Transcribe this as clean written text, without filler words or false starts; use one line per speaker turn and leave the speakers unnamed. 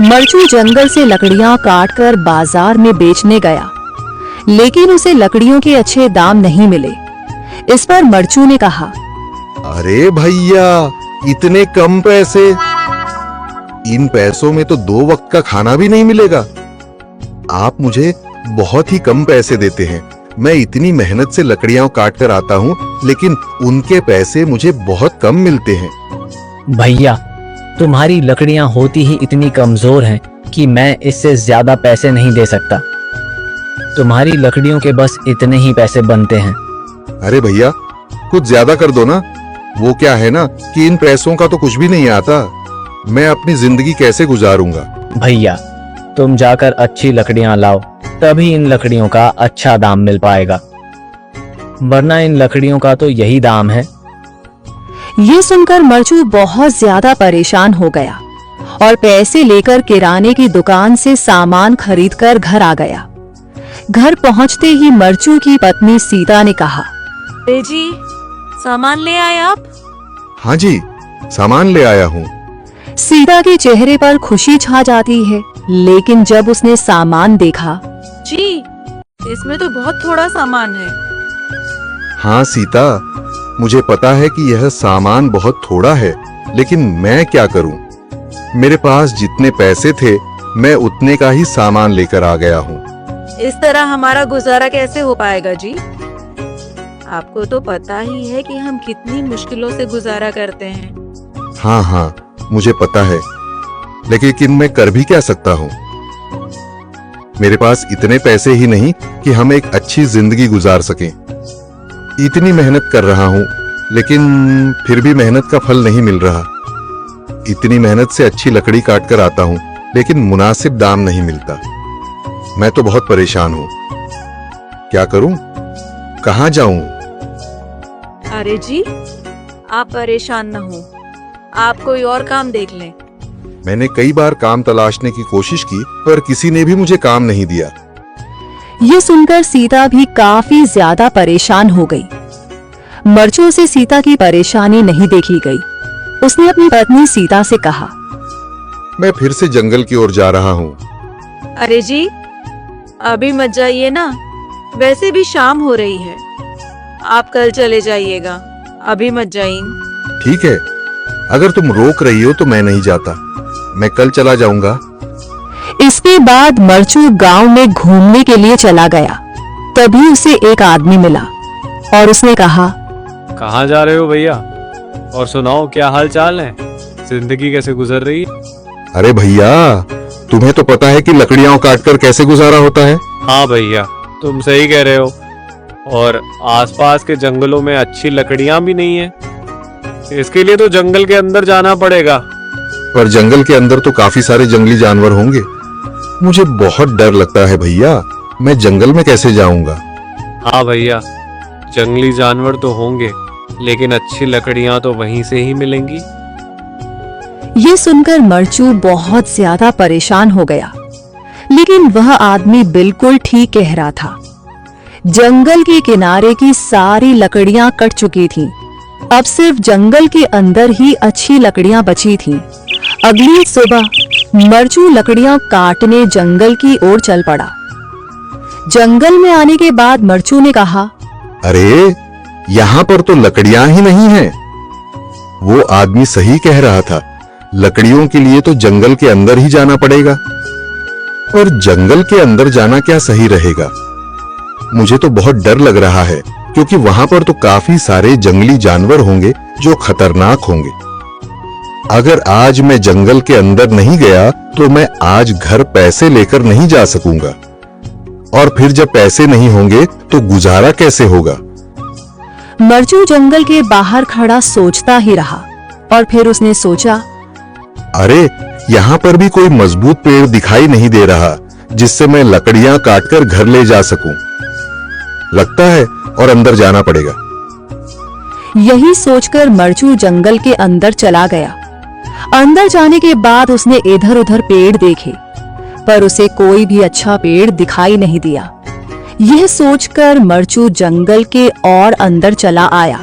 मरचू जंगल से लकड़ियां काटकर बाजार में बेचने गया, लेकिन उसे लकड़ियों के अच्छे दाम नहीं मिले। इस पर मरचू ने कहा,
अरे भैया, इतने कम पैसे, इन पैसों में तो 2 वक्त का खाना भी नहीं मिलेगा। आप मुझे बहुत ही कम पैसे देते हैं। मैं इतनी मेहनत से लकड़ियां काट कर आता हूँ, लेकिन उनके पैसे मुझे बहुत कम मिलते हैं।
भैया, तुम्हारी लकड़ियां होती ही इतनी कमजोर हैं कि मैं इससे ज्यादा पैसे नहीं दे सकता। तुम्हारी लकड़ियों के बस इतने ही पैसे बनते हैं।
अरे भैया, कुछ ज्यादा कर दो ना। वो क्या है ना कि इन पैसों का तो कुछ भी नहीं आता। मैं अपनी जिंदगी कैसे गुजारूंगा?
भैया, तुम जाकर अच्छी लकड़ियां लाओ, तभी इन लकड़ियों का अच्छा दाम मिल पाएगा, वरना इन लकड़ियों का तो यही दाम है।
ये सुनकर मरचू बहुत ज्यादा परेशान हो गया और पैसे लेकर किराने की दुकान से सामान खरीदकर घर आ गया। घर पहुंचते ही मरचू की पत्नी सीता ने कहा,
अरे जी, सामान ले आए आप?
हाँ जी, सामान ले आया हूँ।
सीता के चेहरे पर खुशी छा जाती है, लेकिन जब उसने सामान देखा,
जी, इसमें तो बहुत थोड़ा सामान है।
हाँ सीता, मुझे पता है कि यह सामान बहुत थोड़ा है, लेकिन मैं क्या करूं? मेरे पास जितने पैसे थे, मैं उतने का ही सामान लेकर आ गया हूँ।
इस तरह हमारा गुजारा कैसे हो पाएगा जी? आपको तो पता ही है कि हम कितनी मुश्किलों से गुजारा करते हैं।
हाँ हाँ, मुझे पता है, लेकिन मैं कर भी क्या सकता हूँ? मेरे पास इतने पैसे ही नहीं कि हम एक अच्छी जिंदगी गुजार सकें। इतनी मेहनत कर रहा हूँ, लेकिन फिर भी मेहनत का फल नहीं मिल रहा। इतनी मेहनत से अच्छी लकड़ी काट कर आता हूँ, लेकिन मुनासिब दाम नहीं मिलता। मैं तो बहुत परेशान हूँ। क्या करूँ? कहाँ जाऊँ?
अरे जी, आप परेशान न हो, आप कोई और काम देख लें।
मैंने कई बार काम तलाशने की कोशिश की, पर किसी ने भी मुझे काम नहीं दिया।
ये सुनकर सीता भी काफी ज्यादा परेशान हो गई। मरचू से सीता की परेशानी नहीं देखी गई। उसने अपनी पत्नी सीता से कहा,
मैं फिर से जंगल की ओर जा रहा हूँ।
अरे जी, अभी मत जाइए ना, वैसे भी शाम हो रही है। आप कल चले जाइएगा, अभी मत जाइए।
ठीक है, अगर तुम रोक रही हो तो मैं नहीं जाता। मैं कल चला जाऊंगा।
इसके बाद मरचू गांव में घूमने के लिए चला गया। तभी उसे एक आदमी मिला और उसने कहा,
कहाँ जा रहे हो भैया? और सुनाओ, क्या हाल चाल है? जिंदगी कैसे गुजर रही है?
अरे भैया, तुम्हें तो पता है कि लकड़ियां काटकर कैसे गुजारा होता है।
हाँ भैया, तुम सही कह रहे हो। और आसपास के जंगलों में अच्छी लकड़ियां भी नहीं है। इसके लिए तो जंगल के अंदर जाना पड़ेगा।
पर जंगल के अंदर तो काफी सारे जंगली जानवर होंगे। मुझे बहुत डर लगता है भैया, मैं जंगल में कैसे जाऊंगा?
हाँ भैया, जंगली जानवर तो होंगे, लेकिन अच्छी लकड़ियां तो वहीं से ही मिलेंगी।
ये सुनकर मरचू बहुत ज्यादा परेशान हो गया, लेकिन वह आदमी बिल्कुल ठीक कह रहा था। जंगल के किनारे की सारी लकड़ियां कट चुकी थीं। अब सिर्फ जंगल के अंदर ही अच्छी लकड़ियां बची थीं। अगली सुबह मरचू लकड़ियां काटने जंगल की ओर चल पड़ा। जंगल में आने के बाद मरचू ने कहा,
अरे, यहाँ पर तो लकड़ियां ही नहीं हैं। वो आदमी सही कह रहा था, लकड़ियों के लिए तो जंगल के अंदर ही जाना पड़ेगा। और जंगल के अंदर जाना क्या सही रहेगा? मुझे तो बहुत डर लग रहा है, क्योंकि वहां पर तो काफी सारे जंगली जानवर होंगे जो खतरनाक होंगे। अगर आज मैं जंगल के अंदर नहीं गया तो मैं आज घर पैसे लेकर नहीं जा सकूंगा, और फिर जब पैसे नहीं होंगे तो गुजारा कैसे होगा?
मरचू जंगल के बाहर खड़ा सोचता ही रहा और फिर उसने सोचा,
अरे, यहाँ पर भी कोई मजबूत पेड़ दिखाई नहीं दे रहा जिससे मैं लकड़ियां काटकर घर ले जा सकूं। लगता है और अंदर जाना पड़ेगा।
यही सोचकर मरचू जंगल के अंदर चला गया। अंदर जाने के बाद उसने इधर उधर पेड़ देखे, पर उसे कोई भी अच्छा पेड़ दिखाई नहीं दिया। यह सोचकर मरचू जंगल के और अंदर चला आया।